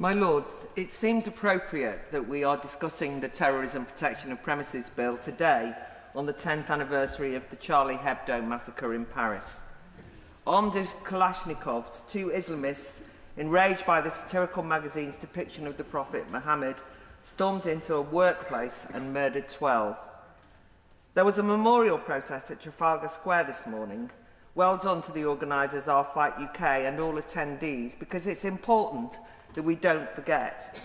My Lords, it seems appropriate that we are discussing the Terrorism Protection of Premises Bill today on the 10th anniversary of the Charlie Hebdo massacre in Paris. Armed with Kalashnikovs, two Islamists, enraged by the satirical magazine's depiction of the Prophet Muhammad, stormed into a workplace and murdered 12. There was a memorial protest at Trafalgar Square this morning. Well done to the organisers, Our Fight UK, and all attendees, because it's important that we don't forget.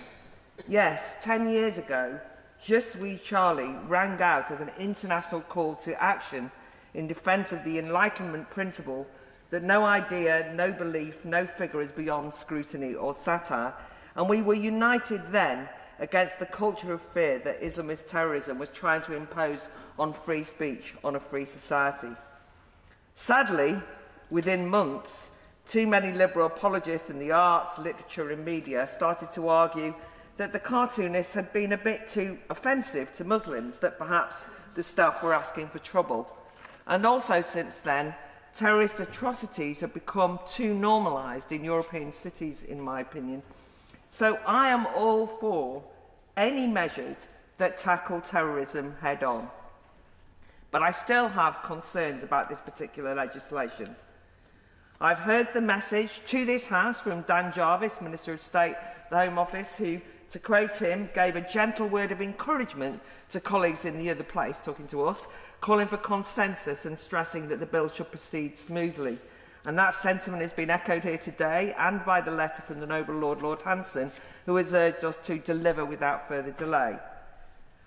Yes, 10 years ago, Je suis Charlie rang out as an international call to action in defence of the Enlightenment principle that no idea, no belief, no figure is beyond scrutiny or satire, and we were united then against the culture of fear that Islamist terrorism was trying to impose on free speech, on a free society. Sadly, within months, too many liberal apologists in the arts, literature and media started to argue that the cartoonists had been a bit too offensive to Muslims, that perhaps the staff were asking for trouble. And also since then, terrorist atrocities have become too normalised in European cities, in my opinion. So I am all for any measures that tackle terrorism head on. But I still have concerns about this particular legislation. I've heard the message to this House from Dan Jarvis, Minister of State, the Home Office, who, to quote him, gave a gentle word of encouragement to colleagues in the other place, talking to us, calling for consensus and stressing that the bill should proceed smoothly. And that sentiment has been echoed here today and by the letter from the Noble Lord, Lord Hanson, who has urged us to deliver without further delay.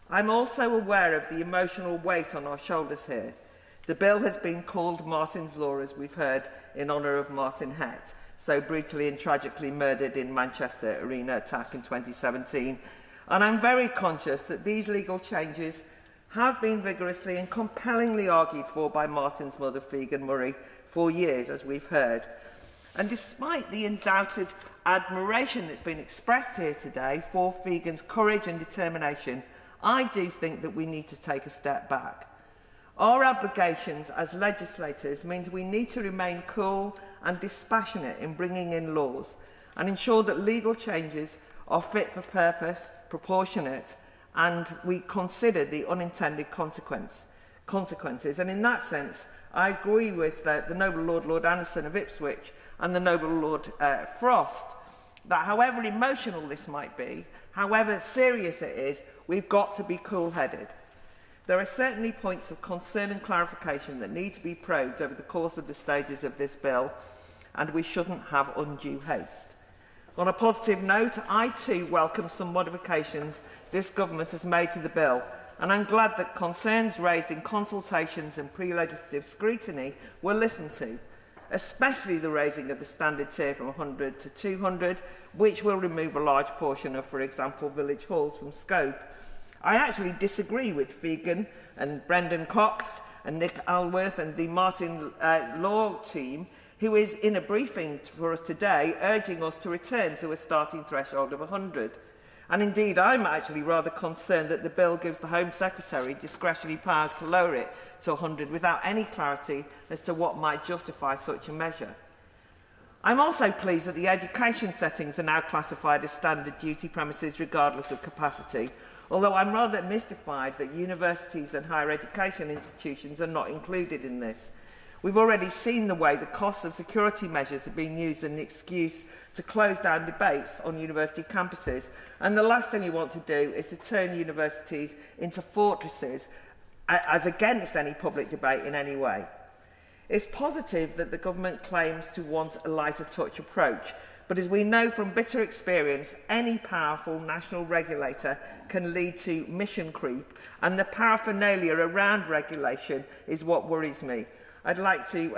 I'm also aware of the emotional weight on our shoulders here. The bill has been called Martin's Law, as we've heard, in honour of Martin Hett, so brutally and tragically murdered in Manchester Arena attack in 2017. And I'm very conscious that these legal changes have been vigorously and compellingly argued for by Martin's mother, Figan Murray, for years, as we've heard. And despite the undoubted admiration that's been expressed here today for Figan's courage and determination, I do think that we need to take a step back. Our obligations as legislators means we need to remain cool and dispassionate in bringing in laws and ensure that legal changes are fit for purpose, proportionate, and we consider the unintended consequences. And in that sense, I agree with the Noble Lord, Lord Anderson of Ipswich and the Noble Lord Frost that however emotional this might be, however serious it is, we've got to be cool-headed. There are certainly points of concern and clarification that need to be probed over the course of the stages of this bill, and we shouldn't have undue haste. On a positive note, I too welcome some modifications this government has made to the bill, and I'm glad that concerns raised in consultations and pre-legislative scrutiny were listened to, especially the raising of the standard tier from 100 to 200, which will remove a large portion of, for example, village halls from scope. I actually disagree with Figan and Brendan Cox and Nick Alworth and the Martin Law team, who is in a briefing for us today urging us to return to a starting threshold of 100. And indeed, I'm actually rather concerned that the bill gives the Home Secretary discretionary powers to lower it to 100 without any clarity as to what might justify such a measure. I'm also pleased that the education settings are now classified as standard duty premises regardless of capacity, although I'm rather mystified that universities and higher education institutions are not included in this. We've already seen the way the costs of security measures are being used as an excuse to close down debates on university campuses, and the last thing we want to do is to turn universities into fortresses as against any public debate in any way. It's positive that the government claims to want a lighter touch approach, but as we know from bitter experience, any powerful national regulator can lead to mission creep, and the paraphernalia around regulation is what worries me. I'd like to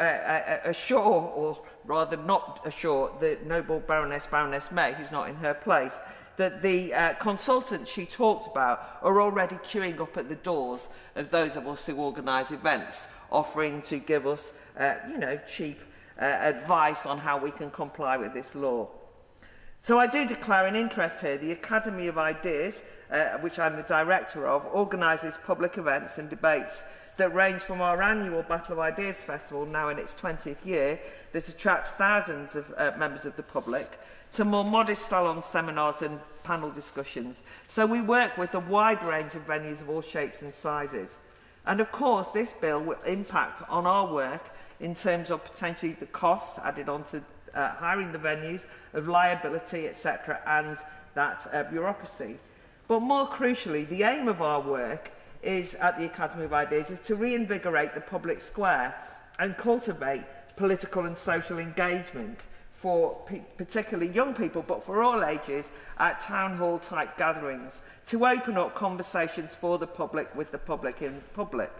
assure, or rather not assure, the noble Baroness May, who's not in her place, that the consultants she talked about are already queuing up at the doors of those of us who organise events, offering to give us, cheap advice on how we can comply with this law. So I do declare an interest here. The Academy of Ideas, which I'm the director of, organises public events and debates that range from our annual Battle of Ideas Festival, now in its 20th year, that attracts thousands of members of the public, to more modest salon seminars and panel discussions. So we work with a wide range of venues of all shapes and sizes. And of course, this bill will impact on our work in terms of potentially the costs added on to hiring the venues, of liability, etc., and that bureaucracy. But more crucially, the aim of our work is, at the Academy of Ideas, is to reinvigorate the public square and cultivate political and social engagement for particularly young people, but for all ages, at town hall type gatherings, to open up conversations for the public with the public in public.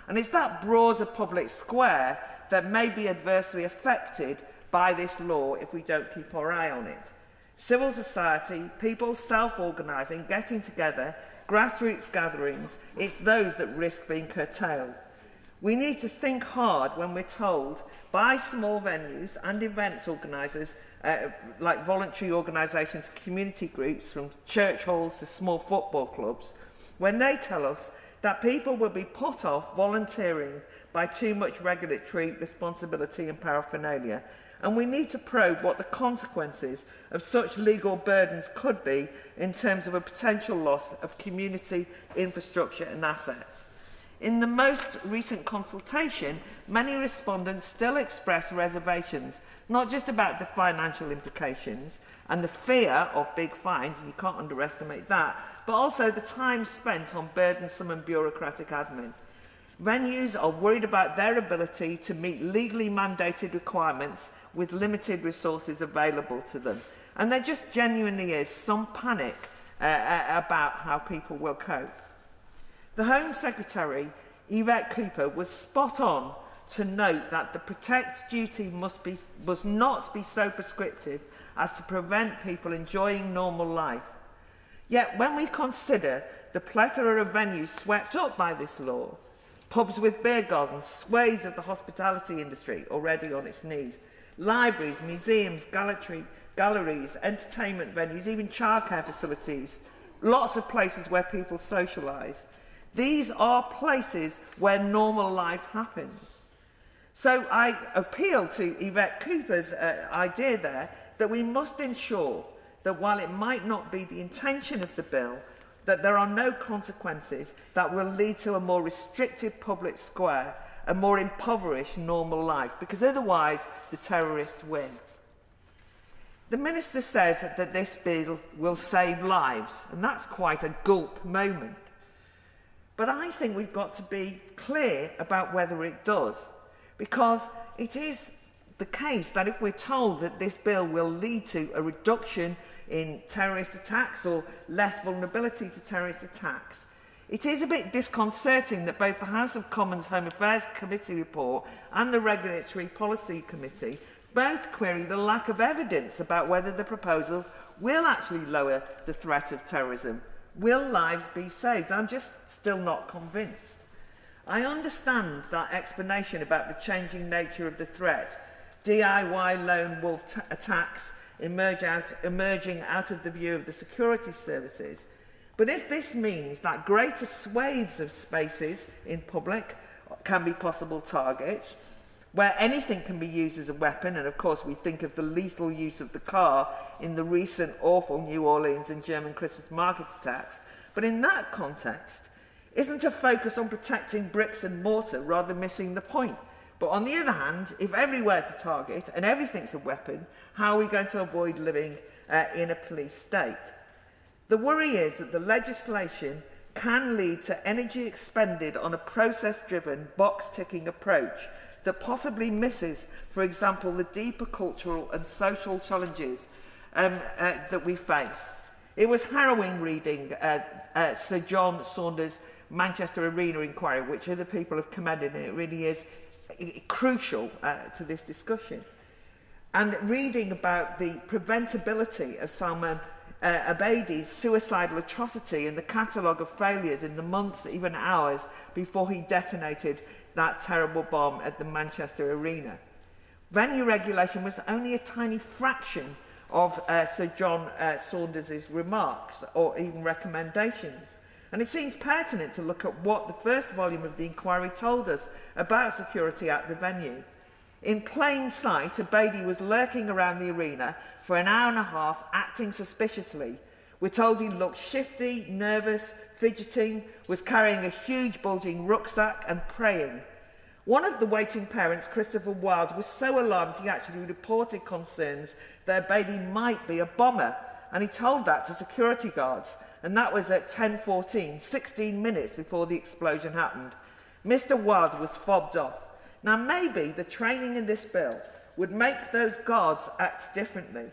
And it's that broader public square that may be adversely affected by this law if we don't keep our eye on it. Civil society, people self-organising, getting together, grassroots gatherings, it's those that risk being curtailed. We need to think hard when we're told by small venues and events organisers, like voluntary organisations, community groups, from church halls to small football clubs, when they tell us that people will be put off volunteering by too much regulatory responsibility and paraphernalia. And we need to probe what the consequences of such legal burdens could be in terms of a potential loss of community infrastructure and assets. In the most recent consultation, many respondents still express reservations, not just about the financial implications and the fear of big fines, and you can't underestimate that, but also the time spent on burdensome and bureaucratic admin. Venues are worried about their ability to meet legally mandated requirements with limited resources available to them. And there just genuinely is some panic about how people will cope. The Home Secretary, Yvette Cooper, was spot on to note that the protect duty must not be so prescriptive as to prevent people enjoying normal life. Yet when we consider the plethora of venues swept up by this law, pubs with beer gardens, swathes of the hospitality industry already on its knees, libraries, museums, galleries, entertainment venues, even childcare facilities, lots of places where people socialise. These are places where normal life happens. So I appeal to Yvette Cooper's idea there that we must ensure that while it might not be the intention of the bill, that there are no consequences that will lead to a more restricted public square, a more impoverished normal life, because otherwise the terrorists win. The Minister says that this bill will save lives, and that's quite a gulp moment. But I think we've got to be clear about whether it does, because it is the case that if we're told that this bill will lead to a reduction in terrorist attacks or less vulnerability to terrorist attacks, it is a bit disconcerting that both the House of Commons Home Affairs Committee report and the Regulatory Policy Committee both query the lack of evidence about whether the proposals will actually lower the threat of terrorism. Will lives be saved? I'm just still not convinced. I understand that explanation about the changing nature of the threat, DIY lone wolf attacks emerging out of the view of the security services. But if this means that greater swathes of spaces in public can be possible targets, where anything can be used as a weapon, and of course we think of the lethal use of the car in the recent awful New Orleans and German Christmas market attacks, but in that context, isn't a focus on protecting bricks and mortar rather missing the point? But on the other hand, if everywhere's a target and everything's a weapon, how are we going to avoid living in a police state? The worry is that the legislation can lead to energy expended on a process-driven, box-ticking approach that possibly misses, for example, the deeper cultural and social challenges that we face. It was harrowing reading Sir John Saunders' Manchester Arena inquiry, which other people have commended, and it really is crucial to this discussion. And reading about the preventability of Salman Abedi's suicidal atrocity and the catalogue of failures in the months, even hours, before he detonated that terrible bomb at the Manchester Arena. Venue regulation was only a tiny fraction of Sir John Saunders' remarks or even recommendations. And it seems pertinent to look at what the first volume of the inquiry told us about security at the venue. In plain sight, Abedi was lurking around the arena for an hour and a half, acting suspiciously. We're told he looked shifty, nervous, fidgeting, was carrying a huge bulging rucksack and praying. One of the waiting parents, Christopher Wilde, was so alarmed he actually reported concerns that Abedi might be a bomber, and he told that to security guards, and that was at 10:14, 16 minutes before the explosion happened. Mr. Wilde was fobbed off. Now maybe the training in this bill would make those guards act differently.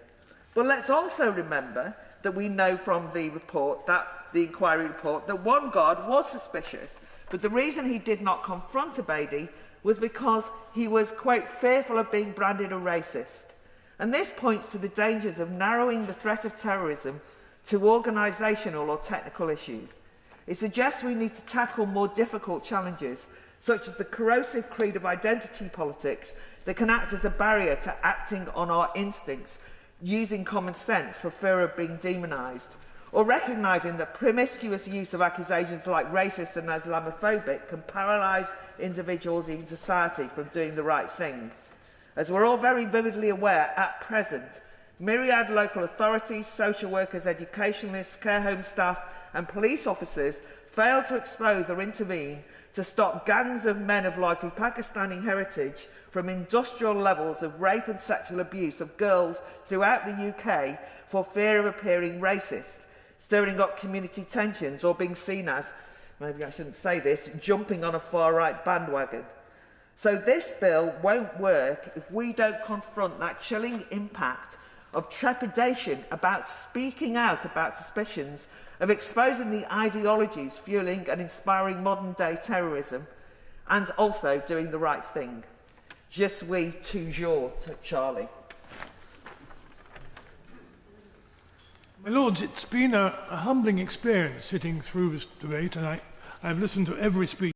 But let's also remember that we know from the report, that the inquiry report, that one guard was suspicious, but the reason he did not confront Abedi was because he was, quote, fearful of being branded a racist. And this points to the dangers of narrowing the threat of terrorism to organisational or technical issues. It suggests we need to tackle more difficult challenges, such as the corrosive creed of identity politics that can act as a barrier to acting on our instincts, using common sense for fear of being demonised, or recognising that promiscuous use of accusations like racist and Islamophobic can paralyse individuals, even society, from doing the right thing. As we're all very vividly aware, at present, myriad local authorities, social workers, educationalists, care home staff and police officers fail to expose or intervene to stop gangs of men of largely Pakistani heritage from industrial levels of rape and sexual abuse of girls throughout the UK for fear of appearing racist, stirring up community tensions or being seen as, maybe I shouldn't say this, jumping on a far-right bandwagon. So this bill won't work if we don't confront that chilling impact of trepidation about speaking out about suspicions of exposing the ideologies fueling and inspiring modern-day terrorism, and also doing the right thing. Je suis toujours Charlie. My Lords, it's been a humbling experience sitting through this debate, and I've listened to every speech.